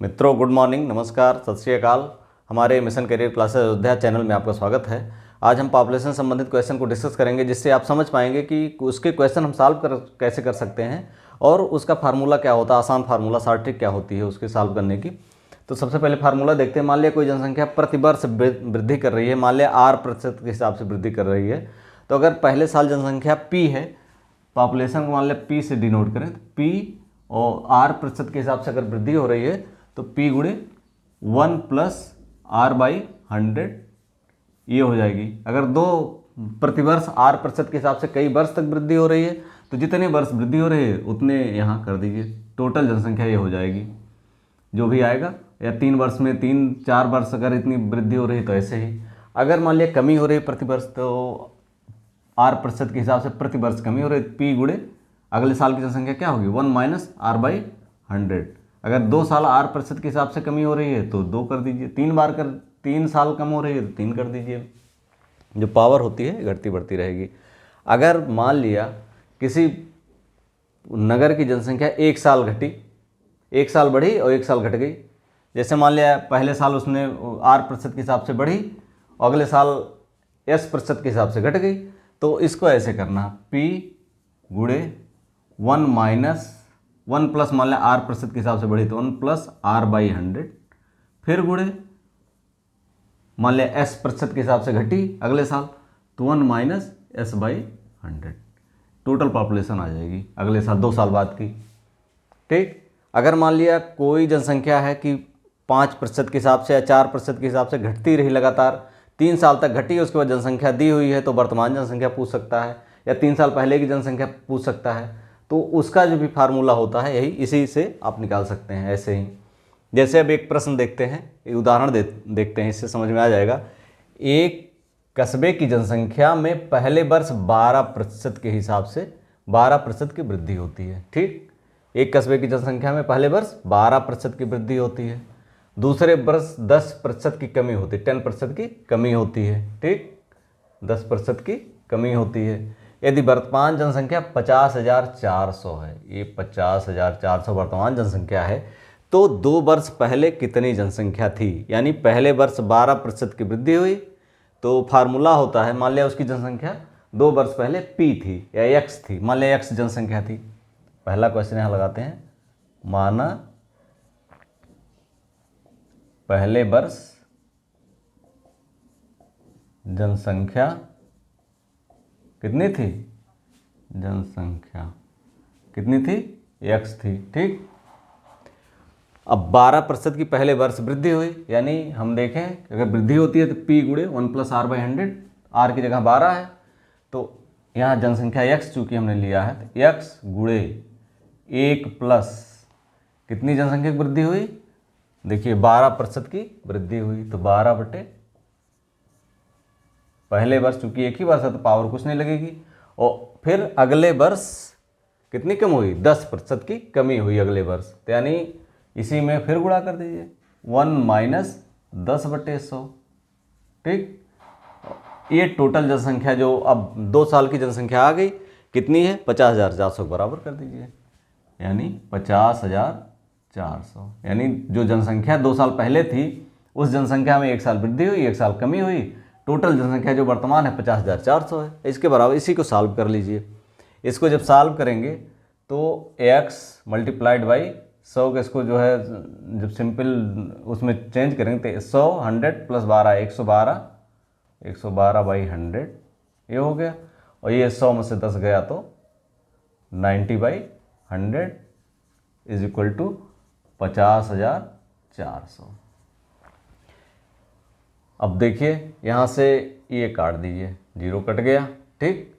मित्रों, good morning, नमस्कार, सत श्री अकाल। हमारे mission career classes Ayodhya channel में आपका स्वागत है। आज हम पॉपुलेशन संबंधित क्वेश्चन को डिस्कस करेंगे, जिससे आप समझ पाएंगे कि उसके क्वेश्चन हम कैसे कर सकते हैं और उसका फार्मूला क्या होता है, आसान फार्मूला, शॉर्ट ट्रिक क्या होती है उसके सॉल्व करने की। तो सबसे पहले फार्मूला देखते हैं। मान लिया कोई जनसंख्या प्रति वर्ष वृद्धि कर रही है, मान लिया R% के हिसाब से वृद्धि कर रही है। तो अगर पहले साल जनसंख्या P है, पॉपुलेशन को मान लिया P से डिनोट करें, तो P और R% के हिसाब से अगर वृद्धि हो रही है तो P गुणे 1 प्लस R/100 ये हो जाएगी। अगर दो प्रतिवर्ष R% के हिसाब से कई वर्ष तक वृद्धि हो रही है तो जितने वर्ष वृद्धि हो रही है उतने यहाँ कर दीजिए, टोटल जनसंख्या ये हो जाएगी जो भी आएगा। या 3 वर्ष में 3-4 वर्ष अगर इतनी वृद्धि हो रही है तो ऐसे ही। अगर मान लिया कमी हो रही है प्रतिवर्ष, तो R% के हिसाब से प्रति वर्ष कमी हो रही है, P गुणे अगले साल की जनसंख्या क्या होगी 1 माइनस R/100। अगर 2 साल R% के हिसाब से कमी हो रही है तो 2 कर दीजिए, 3 साल कम हो रही है तो 3 कर दीजिए। जो पावर होती है घटती बढ़ती रहेगी। अगर मान लिया किसी नगर की जनसंख्या 1 साल घटी, 1 साल बढ़ी और 1 साल घट गई, जैसे मान लिया पहले साल उसने R% के हिसाब से बढ़ी और अगले साल S% के हिसाब से घट गई, तो इसको ऐसे करना, P गुणे 1 प्लस मान लिया R% के हिसाब से बढ़ी तो 1 प्लस R/100, फिर गुणे मान लिया S% के हिसाब से घटी अगले साल तो 1 माइनस S/100। टोटल पॉपुलेशन आ जाएगी अगले साल 2 साल बाद की। ठीक। अगर मान लिया कोई जनसंख्या है कि 5% के हिसाब से या 4% के हिसाब से घटती रही लगातार, 3 साल तक घटी, उसके बाद जनसंख्या दी हुई है तो वर्तमान जनसंख्या पूछ सकता है या 3 साल पहले की जनसंख्या पूछ सकता है, तो उसका जो भी फार्मूला होता है यही इसी से आप निकाल सकते हैं। ऐसे ही जैसे अब एक प्रश्न देखते हैं, एक उदाहरण देखते हैं, इससे समझ में आ जाएगा। एक कस्बे की जनसंख्या में पहले वर्ष 12% के हिसाब से 12% की वृद्धि होती है। ठीक। एक कस्बे की जनसंख्या में पहले वर्ष 12% की वृद्धि होती है, दूसरे वर्ष 10% की कमी होती है, 10% की कमी होती है। ठीक, 10% की कमी होती है। यदि वर्तमान जनसंख्या 50,400 है, ये 50,400 वर्तमान जनसंख्या है, तो 2 वर्ष पहले कितनी जनसंख्या थी, यानी पहले वर्ष 12% की वृद्धि हुई तो फार्मूला होता है, मान लिया उसकी जनसंख्या 2 वर्ष पहले P थी या X थी, मान लिया X जनसंख्या थी। पहला क्वेश्चन यहाँ लगाते हैं, माना पहले वर्ष जनसंख्या कितनी थी, जनसंख्या कितनी थी, X थी। ठीक। अब 12% की पहले वर्ष वृद्धि हुई, यानी हम देखें अगर वृद्धि होती है तो P गुणे 1 प्लस R/100, R की जगह 12 है तो यहाँ जनसंख्या X चूँकि हमने लिया है तो X गुणे 1 प्लस कितनी जनसंख्या की वृद्धि हुई, देखिए 12% की वृद्धि हुई तो 12 बटे पहले वर्ष, चूंकि एक ही वर्ष है तो पावर कुछ नहीं लगेगी, और फिर अगले वर्ष कितनी कम हुई, 10% की कमी हुई अगले वर्ष, तो यानी इसी में फिर गुणा कर दीजिए 1 माइनस 10/100। ठीक। ये टोटल जनसंख्या जो अब 2 साल की जनसंख्या आ गई कितनी है, 50,400 बराबर कर दीजिए, यानी 50,400। यानी जो जनसंख्या 2 साल पहले थी उस जनसंख्या में 1 साल वृद्धि हुई, 1 साल कमी हुई, टोटल जनसंख्या जो वर्तमान है 50,400 है। इसके बराबर इसी को सॉल्व कर लीजिए। इसको जब सॉल्व करेंगे तो x मल्टीप्लाइड बाई 100 के इसको जो है जब सिंपल उसमें चेंज करेंगे तो 100 100 प्लस 12 112/100 ये हो गया, और ये 100 में से 10 गया तो 90/100 इज इक्वल टू 50,400। अब देखिए यहाँ से ये काट दीजिए, 0 कट गया। ठीक।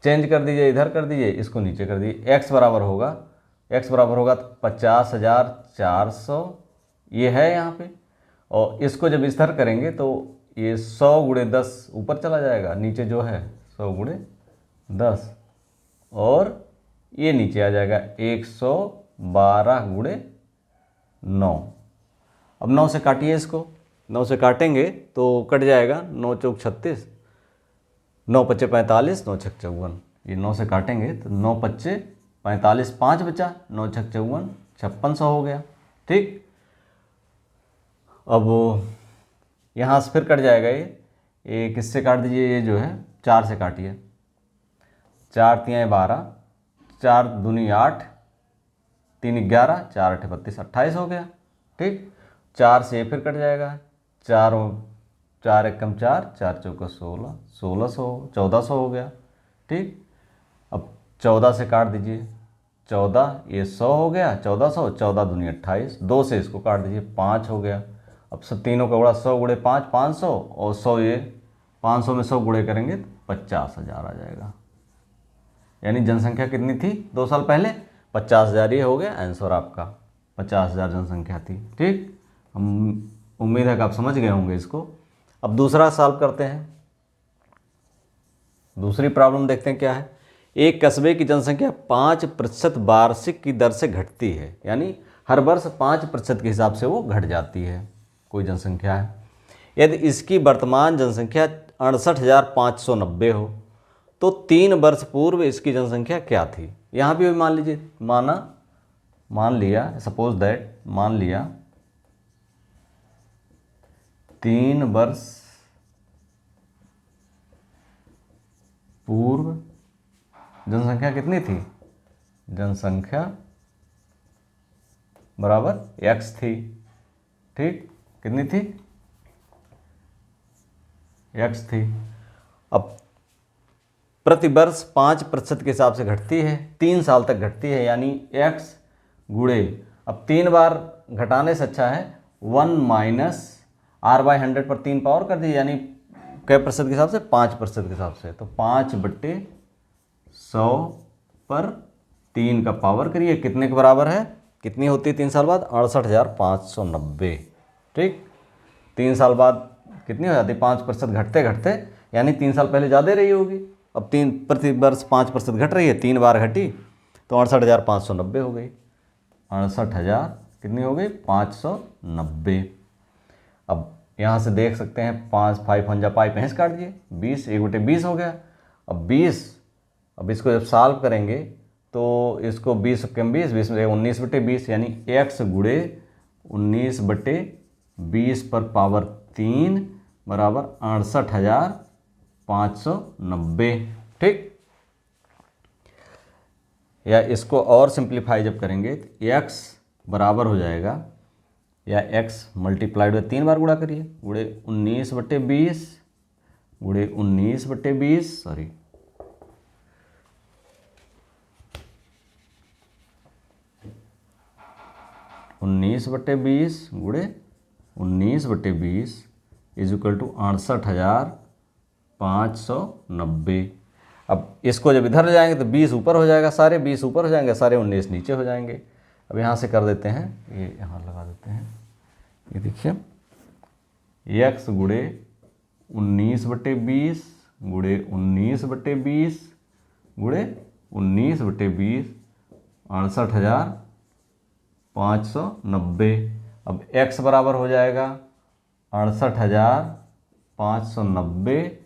चेंज कर दीजिए, इधर कर दीजिए, इसको नीचे कर दीजिए, x बराबर होगा तो 50,400 ये है यहाँ पे, और इसको जब इस तरह करेंगे तो ये 100 गुणे 10 ऊपर चला जाएगा, नीचे जो है 100 गुणे 10, और ये नीचे आ जाएगा 112 गुणे 9। अब 9 से काटिए, इसको 9 से काटेंगे तो कट जाएगा, 9 चौक 36, 9 पच्चे 45, 9 छक 54। ये 9 से काटेंगे तो 9 पच्चे 45, 5 बचा, 9 छक 54, 5600 हो गया। ठीक, अब यहाँ से फिर कट जाएगा ये किससे काट दीजिए, ये जो है 4 से काटिए, 4 तियाँ 12, 4 दूनी 8, 3 11, 4 8 32, 28 हो गया। ठीक, 4 से फिर कट जाएगा, 4 4 एकम 4, 4 चौका 16, 1600 1400 हो गया। ठीक, अब 14 से काट दीजिए, 14 ये 100 हो गया, 1400, 14 दूनी 28, 2 से इसको काट दीजिए, 5 हो गया। अब सब तीनों का गुणा 100 गुणे 5 500, और 100 ये 500 में 100 गुणे करेंगे तो 50,000 आ जाएगा। यानी जनसंख्या कितनी थी 2 साल पहले, 50,000। ये हो गया आंसर आपका, 50,000 जनसंख्या थी। ठीक, हम उम्मीद है कि आप समझ गए होंगे इसको। अब दूसरा सॉल्व करते हैं, दूसरी प्रॉब्लम देखते हैं क्या है। एक कस्बे की जनसंख्या 5% वार्षिक की दर से घटती है, यानी हर वर्ष 5% के हिसाब से वो घट जाती है, कोई जनसंख्या है। यदि इसकी वर्तमान जनसंख्या 68,590 हो तो 3 वर्ष पूर्व इसकी जनसंख्या क्या थी। यहाँ भी मान लीजिए, मान लिया सपोज दैट, मान लिया 3 वर्ष पूर्व जनसंख्या कितनी थी, जनसंख्या बराबर x थी। ठीक, कितनी थी, x थी। अब प्रति वर्ष 5% के हिसाब से घटती है, 3 साल तक घटती है, यानी x गुणे, अब 3 बार घटाने से अच्छा है 1 माइनस r/100 पर 3 पावर कर दीजिए, यानी कै प्रतिशत के हिसाब से, 5% के हिसाब से, तो 5/100 पर 3 का पावर करिए, कितने के बराबर है, कितनी होती है 3 साल बाद, 68,590। ठीक, 3 साल बाद कितनी हो जाती है, 5% घटते घटते, यानी 3 साल पहले ज़्यादा रही होगी। अब 3 प्रति वर्ष 5% घट रही है, 3 बार घटी तो 68,590 हो गई, 68,000 कितनी हो गई, 590। अब यहाँ से देख सकते हैं 5 5 पंजा पाई भैंस काट दिए, 20 1/20 हो गया। अब 20, अब इसको जब सॉल्व करेंगे तो इसको 20 कम 20, 20 में 19/20, यानी x गुणे 19/20 पर पावर 3 बराबर 68,590। ठीक, या इसको और सिंप्लीफाई जब करेंगे तो x बराबर हो जाएगा, या x मल्टीप्लाइड में 3 बार गुणा करिए, गुणे 19/20 गुणे 19/20, सॉरी 19/20 गुणे 19/20 इज इक्वल टू 68,590। अब इसको जब इधर ले जाएंगे तो 20 ऊपर हो जाएगा, सारे 20 ऊपर हो जाएंगे, सारे 19 नीचे हो जाएंगे। अब यहाँ से कर देते हैं, ये यहाँ लगा देते हैं, ये देखिए x गुणे 19/20 गुणे 19/20 गुणे 19/20, 68,590। अब x बराबर हो जाएगा 68,590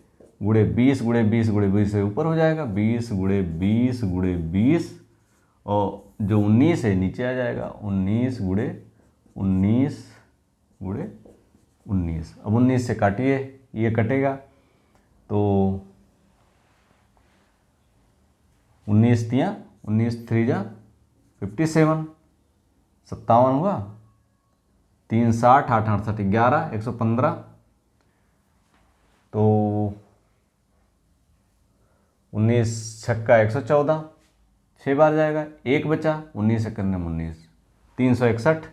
गुणे 20 गुणे 20 गुणे 20 से ऊपर हो जाएगा, 20 गुणे 20 गुणे 20, और जो 19 है नीचे आ जाएगा, 19 गुणे 19 गुणे 19। अब 19 से काटिए, ये कटेगा तो 19 तियाँ 19 3 जा 57, 57 हुआ, 3 60 8 68 11 115, तो 19 छक्का 114, 6 बार जाएगा, 1 बचा, 19 करने में 19, 361।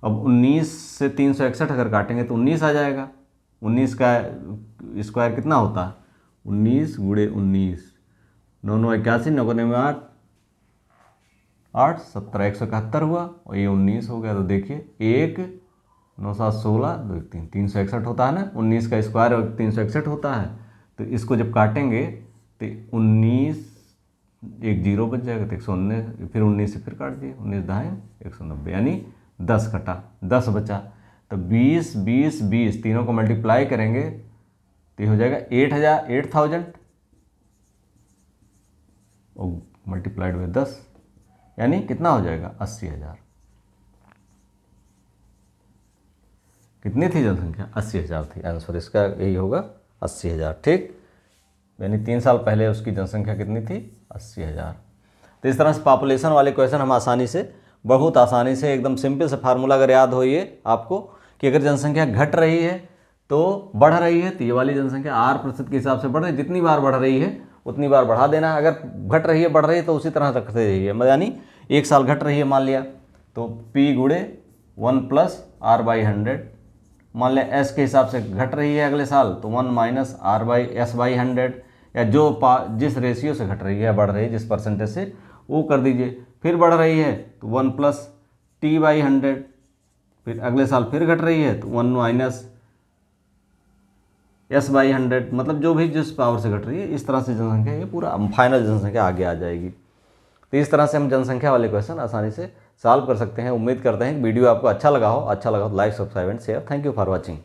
अब 19 से 361 अगर काटेंगे तो 19 आ जाएगा। 19 का स्क्वायर कितना होता है, 19 गुणे 19, 9 9 81, 9 9 8 8 17 171 हुआ, और ये 19 हो गया। तो देखिए 1 9 7 16 2 3 361 होता है ना, 19 का स्क्वायर 361 होता है। तो इसको जब काटेंगे तो 19 एक जीरो बच जाएगा, तो 119, फिर 19 से फिर काट दिए, 19 दाएँ 190, यानी 10 कटा, 10 बचा। तो 20 20 20 तीनों को मल्टीप्लाई करेंगे तो हो जाएगा 8,000 मल्टीप्लाइड बाई 10, यानी कितना हो जाएगा 80,000। कितनी थी जनसंख्या? 80,000 थी। आंसर इसका यही होगा 80,000। ठीक, यानी 3 साल पहले उसकी जनसंख्या कितनी थी? 80,000। तो इस तरह से पॉपुलेशन वाले क्वेश्चन हम आसानी से, बहुत आसानी से, एकदम सिंपल से फार्मूला अगर याद हो ये आपको कि अगर जनसंख्या घट रही है तो बढ़ रही है, तो ये वाली जनसंख्या R% के हिसाब से बढ़ रही है, जितनी बार बढ़ रही है उतनी बार बढ़ा देना। अगर घट रही है बढ़ रही है तो उसी तरह रखते रहिए, यानी 1 साल घट रही है मान लिया तो P गुणे 1 + R/100। मान लिया S के हिसाब से घट रही है अगले साल तो 1 - R/S/100, या जो जिस रेशियो से घट रही है, बढ़ रही है जिस परसेंटेज से, वो कर दीजिए। फिर बढ़ रही है तो 1 + T/100, फिर अगले साल फिर घट रही है तो 1 - S/100, मतलब जो भी जिस पावर से घट रही है, इस तरह से जनसंख्या ये पूरा फाइनल जनसंख्या आगे आ जाएगी। तो इस तरह से हम जनसंख्या वाले क्वेश्चन आसानी से सॉल्व कर सकते हैं। उम्मीद करते हैं कि वीडियो आपको अच्छा लगा हो तो like, subscribe and share. Thank you for watching.